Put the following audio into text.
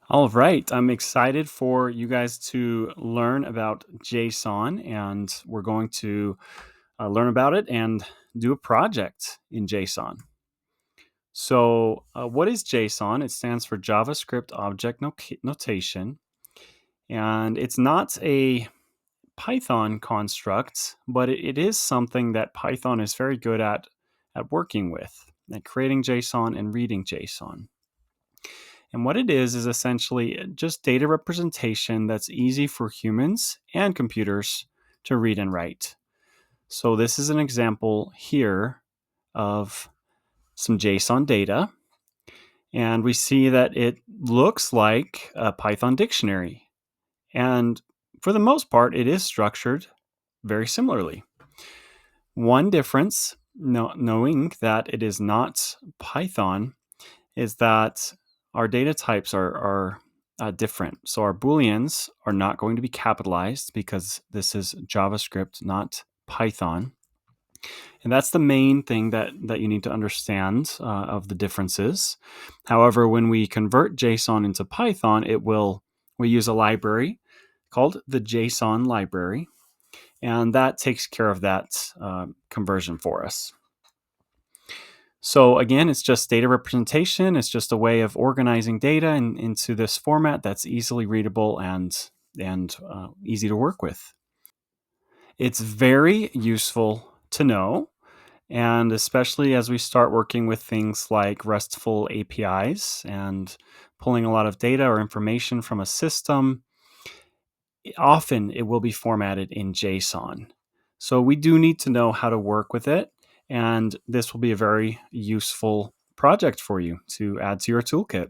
All right. I'm excited for you guys to learn about JSON, and we're going to learn about it and do a project in JSON. So, what is JSON? It stands for JavaScript Object Notation, and it's not a Python construct, but it is something that Python is very good at working with, at creating JSON and reading JSON. And what it is essentially just data representation that's easy for humans and computers to read and write. So this is an example here of some JSON data. And we see that it looks like a Python dictionary. And for the most part, it is structured very similarly. One difference, knowing that it is not Python, is that our data types are different. So our Booleans are not going to be capitalized because this is JavaScript, not Python. And that's the main thing that you need to understand of the differences. However, when we convert JSON into Python, we use a library called the JSON library, and that takes care of that conversion for us. So again, it's just data representation. It's just a way of organizing data into this format that's easily readable and easy to work with. It's very useful to know, and especially as we start working with things like RESTful APIs and pulling a lot of data or information from a system, often it will be formatted in JSON. So we do need to know how to work with it, and this will be a very useful project for you to add to your toolkit.